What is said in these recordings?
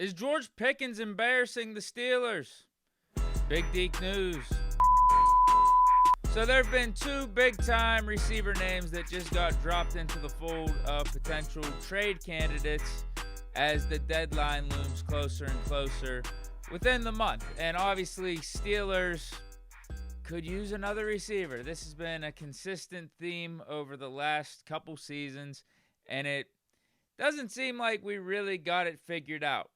Is George Pickens embarrassing the Steelers? Big Deke news. So there have been two big-time receiver names that just got dropped into the fold of potential trade candidates as the deadline looms closer and closer within the month. And obviously, Steelers could use another receiver. This has been a consistent theme over the last couple seasons, and it doesn't seem like we really got it figured out.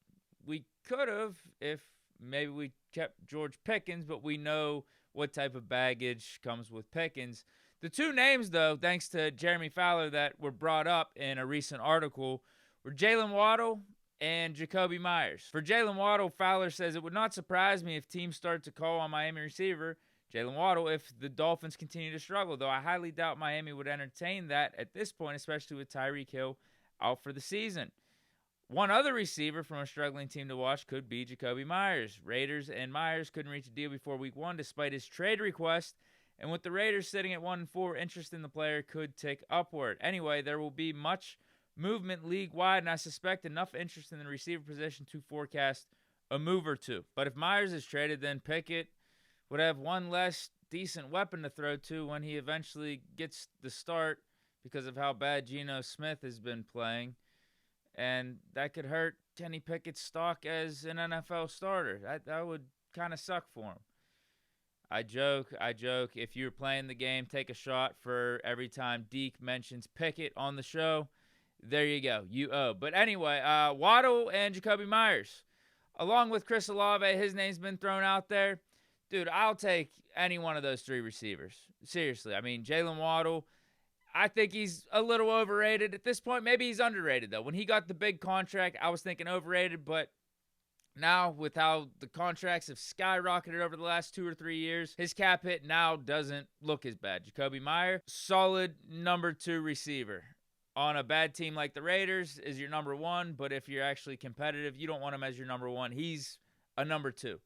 We could have if maybe we kept George Pickens, but we know what type of baggage comes with Pickens. The two names, though, thanks to Jeremy Fowler, that were brought up in a recent article were Jaylen Waddle and Jakobi Meyers. For Jaylen Waddle, Fowler says, it would not surprise me if teams start to call on Miami receiver Jaylen Waddle if the Dolphins continue to struggle, though I highly doubt Miami would entertain that at this point, especially with Tyreek Hill out for the season. One other receiver from a struggling team to watch could be Jakobi Meyers. Raiders and Meyers couldn't reach a deal before week 1 despite his trade request, and with the Raiders sitting at 1-4, interest in the player could tick upward. Anyway, there will be much movement league-wide, and I suspect enough interest in the receiver position to forecast a move or two. But if Meyers is traded, then Pickett would have one less decent weapon to throw to when he eventually gets the start because of how bad Geno Smith has been playing. And that could hurt Kenny Pickett's stock as an NFL starter. That would kind of suck for him. I joke. If you're playing the game, take a shot for every time Deke mentions Pickett on the show. There you go. You owe. But anyway, Waddle and Jakobi Meyers. Along with Chris Olave, his name's been thrown out there. Dude, I'll take any one of those three receivers. Seriously. I mean, Jaylen Waddle, I think he's a little overrated at this point. Maybe he's underrated, though. When he got the big contract, I was thinking overrated, but now with how the contracts have skyrocketed over the last 2 or 3 years, his cap hit now doesn't look as bad. Jakobi Meyers, solid number 2 receiver. On a bad team like the Raiders is your number 1, but if you're actually competitive, you don't want him as your number 1. He's a number 2.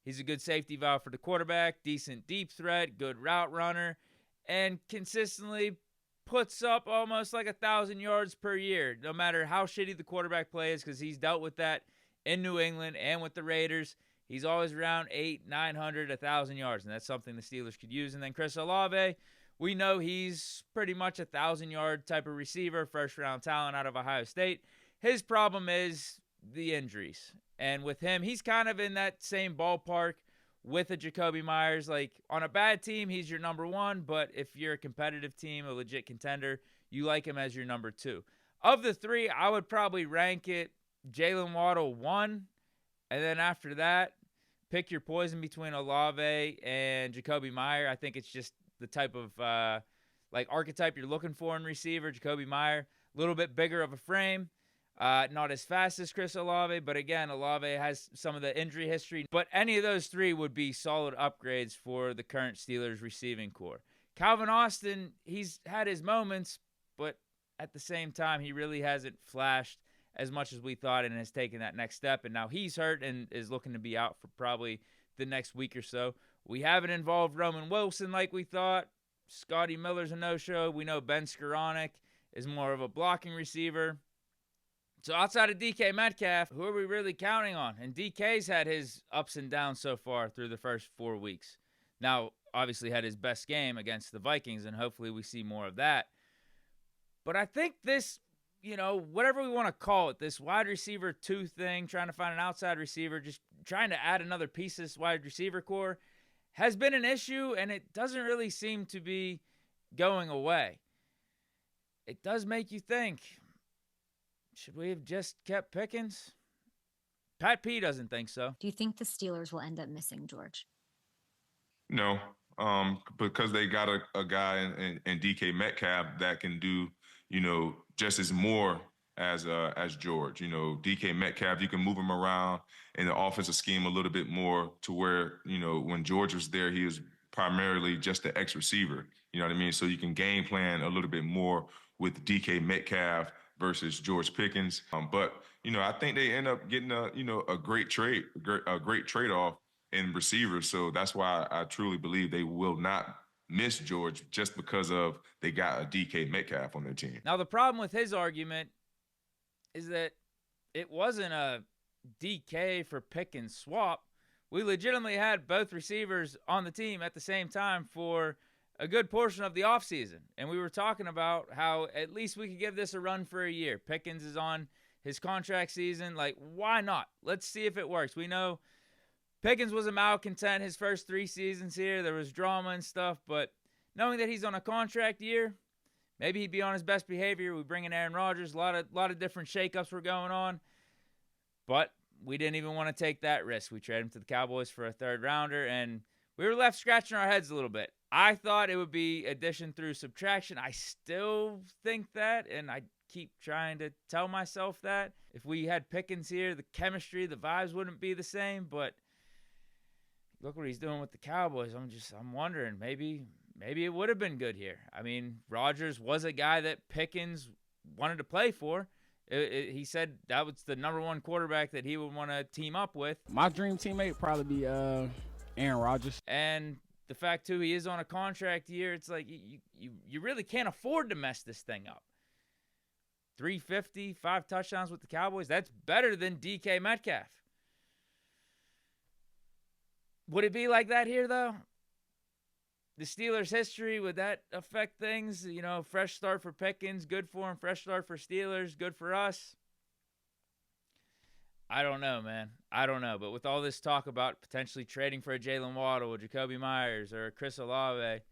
He's a good safety valve for the quarterback, decent deep threat, good route runner, and consistently puts up almost like 1,000 yards per year, no matter how shitty the quarterback play is, because he's dealt with that in New England and with the Raiders. He's always around 800, 900, 1,000 yards, and that's something the Steelers could use. And then Chris Olave, we know he's pretty much 1,000-yard type of receiver, first-round talent out of Ohio State. His problem is the injuries. And with him, he's kind of in that same ballpark with a Jakobi Meyers. Like, on a bad team, he's your number 1, but if you're a competitive team, a legit contender, you like him as your number 2. Of the three, I would probably rank it Jaylen Waddle 1, and then after that, pick your poison between Olave and Jakobi Meyers. I think it's just the type of archetype you're looking for in receiver. Jakobi Meyers, a little bit bigger of a frame. Not as fast as Chris Olave, but again, Olave has some of the injury history. But any of those three would be solid upgrades for the current Steelers receiving core. Calvin Austin, he's had his moments, but at the same time, he really hasn't flashed as much as we thought and has taken that next step. And now he's hurt and is looking to be out for probably the next week or so. We haven't involved Roman Wilson like we thought. Scotty Miller's a no-show. We know Ben Skoranek is more of a blocking receiver. So outside of DK Metcalf, who are we really counting on? And DK's had his ups and downs so far through the first 4 weeks. Now, obviously had his best game against the Vikings, and hopefully we see more of that. But I think this, whatever we want to call it, this wide receiver 2 thing, trying to find an outside receiver, just trying to add another piece to this wide receiver core, has been an issue, and it doesn't really seem to be going away. It does make you think, should we have just kept Pickens? Pat P doesn't think so. Do you think the Steelers will end up missing George? No, because they got a guy in DK Metcalf that can do, just as more as George. DK Metcalf, you can move him around in the offensive scheme a little bit more to where, when George was there, he was primarily just the X receiver. You know what I mean? So you can game plan a little bit more with DK Metcalf versus George Pickens. But I think they end up getting a great trade-off in receivers. So that's why I truly believe they will not miss George just because of they got a DK Metcalf on their team. Now, the problem with his argument is that it wasn't a DK for Pickens swap, we legitimately had both receivers on the team at the same time for a good portion of the offseason. And we were talking about how at least we could give this a run for a year. Pickens is on his contract season. Like, why not? Let's see if it works. We know Pickens was a malcontent his first 3 seasons here. There was drama and stuff, but knowing that he's on a contract year, maybe he'd be on his best behavior. We bring in Aaron Rodgers. A lot of different shakeups were going on. But we didn't even want to take that risk. We traded him to the Cowboys for a 3rd rounder, and we were left scratching our heads a little bit. I thought it would be addition through subtraction. I still think that, and I keep trying to tell myself that. If we had Pickens here, the chemistry, the vibes wouldn't be the same, but look what he's doing with the Cowboys. I'm wondering, maybe it would have been good here. I mean, Rodgers was a guy that Pickens wanted to play for. He said that was the number 1 quarterback that he would want to team up with. My dream teammate would probably be Aaron Rodgers. And the fact, too, he is on a contract year. It's like you really can't afford to mess this thing up. 350, 5 touchdowns with the Cowboys. That's better than DK Metcalf. Would it be like that here, though? The Steelers' history, would that affect things? You know, fresh start for Pickens, good for him. Fresh start for Steelers, good for us. I don't know, man. I don't know. But with all this talk about potentially trading for a Jaylen Waddle, a Jakobi Meyers, or a Chris Olave,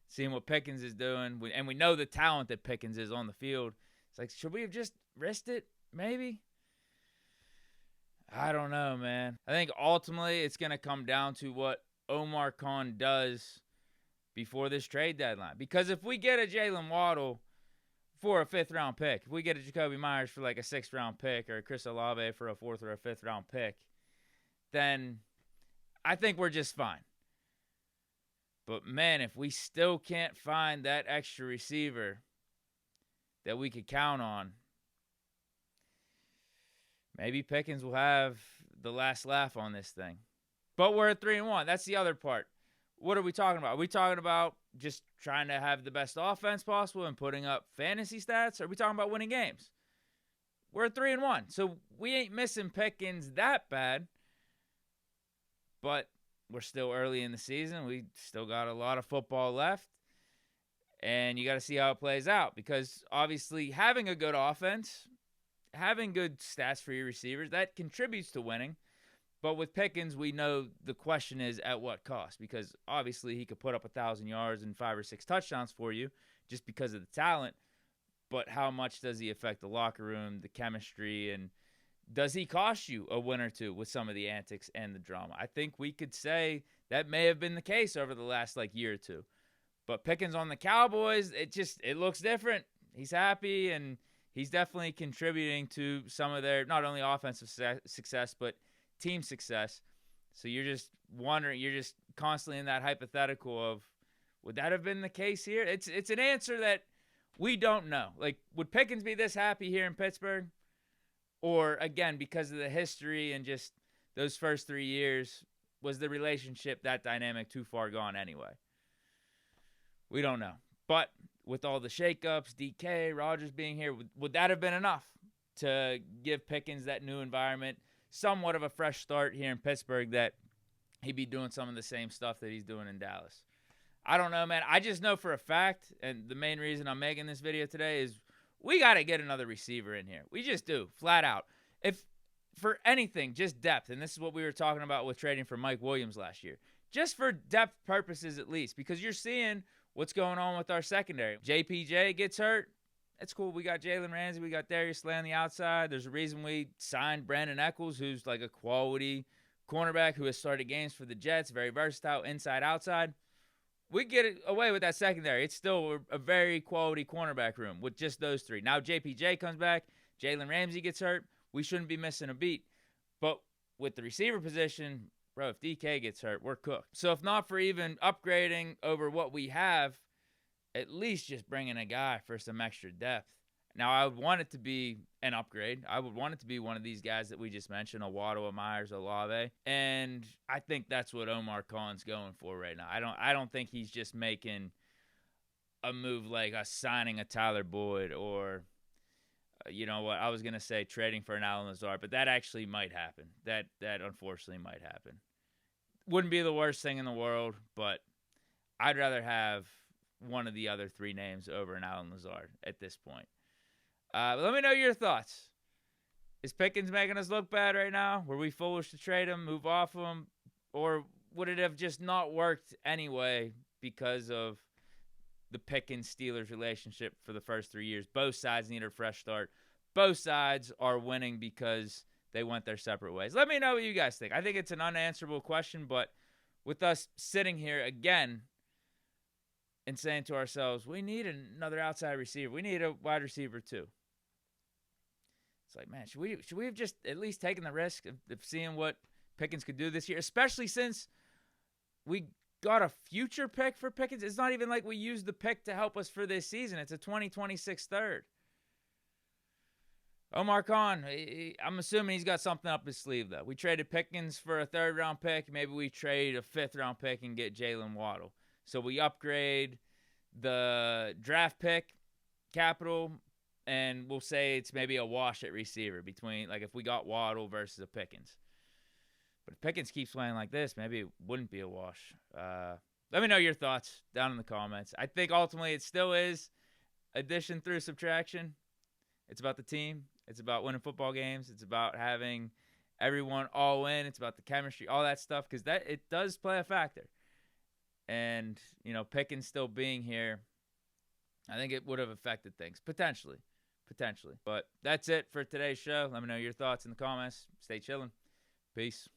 seeing what Pickens is doing, and we know the talent that Pickens is on the field, it's like, should we have just risked it? Maybe? I don't know, man. I think ultimately it's going to come down to what Omar Khan does before this trade deadline. Because if we get a Jaylen Waddle for a 5th-round pick, if we get a Jakobi Meyers for like a 6th-round pick, or a Chris Olave for a 4th or a 5th-round pick, then I think we're just fine. But, man, if we still can't find that extra receiver that we could count on, maybe Pickens will have the last laugh on this thing. But we're at 3-1. That's the other part. What are we talking about? Are we talking about just trying to have the best offense possible and putting up fantasy stats? Or are we talking about winning games? We're at 3-1. So we ain't missing Pickens that bad. But we're still early in the season. We still got a lot of football left. And you got to see how it plays out. Because obviously having a good offense, having good stats for your receivers, that contributes to winning. But with Pickens, we know the question is at what cost, because obviously he could put up 1,000 yards and 5 or 6 touchdowns for you just because of the talent. But how much does he affect the locker room, the chemistry, and does he cost you a win or two with some of the antics and the drama? I think we could say that may have been the case over the last year or two. But Pickens on the Cowboys, it looks different. He's happy, and he's definitely contributing to some of their not only offensive success, but team success. So you're just wondering, you're just constantly in that hypothetical of, would that have been the case here? It's an answer that we don't know. Like, would Pickens be this happy here in Pittsburgh? Or, again, because of the history and just those first 3 years, was the relationship, that dynamic, too far gone anyway? We don't know. But with all the shakeups, DK, Rodgers being here, would that have been enough to give Pickens that new environment, somewhat of a fresh start here in Pittsburgh, that he'd be doing some of the same stuff that he's doing in Dallas? I don't know, man. I just know for a fact, and the main reason I'm making this video today is we got to get another receiver in here. We just do, flat out. If for anything, just depth, and this is what we were talking about with trading for Mike Williams last year. Just for depth purposes at least, because you're seeing what's going on with our secondary. JPJ gets hurt. That's cool. We got Jalen Ramsey. We got Darius Slay on the outside. There's a reason we signed Brandon Echols, who's like a quality cornerback who has started games for the Jets, very versatile, inside, outside. We get away with that secondary. It's still a very quality cornerback room with just those 3. Now JPJ comes back. Jalen Ramsey gets hurt. We shouldn't be missing a beat. But with the receiver position, bro, if DK gets hurt, we're cooked. So if not for even upgrading over what we have, at least just bringing a guy for some extra depth. Now, I would want it to be an upgrade. I would want it to be one of these guys that we just mentioned, a Waddle, a Myers, a Olave. And I think that's what Omar Khan's going for right now. I don't think he's just making a move like signing a Tyler Boyd or You know what? I was going to say trading for an Allen Lazard, but that actually might happen. That unfortunately might happen. Wouldn't be the worst thing in the world, but I'd rather have one of the other three names over an Allen Lazard at this point. Let me know your thoughts. Is Pickens making us look bad right now? Were we foolish to trade him, move off him? Or would it have just not worked anyway because of the Pickens-Steelers relationship for the first 3 years? Both sides need a fresh start. Both sides are winning because they went their separate ways. Let me know what you guys think. I think it's an unanswerable question, but with us sitting here again and saying to ourselves, we need another outside receiver. We need a wide receiver too. It's like, man, should we have just at least taken the risk of seeing what Pickens could do this year, especially since we got a future pick for Pickens? It's not even like we used the pick to help us for this season. It's a 2026 third. Omar Khan, I'm assuming he's got something up his sleeve, though. We traded Pickens for a third-round pick. Maybe we trade a fifth-round pick and get Jaylen Waddle. So we upgrade the draft pick capital, and we'll say it's maybe a wash at receiver between, like, if we got Waddle versus a Pickens. But if Pickens keeps playing like this, maybe it wouldn't be a wash. Let me know your thoughts down in the comments. I think ultimately it still is addition through subtraction. It's about the team. It's about winning football games. It's about having everyone all in. It's about the chemistry, all that stuff, because it does play a factor. And, you know, Pickens still being here, I think it would have affected things, potentially. But that's it for today's show. Let me know your thoughts in the comments. Stay chilling. Peace.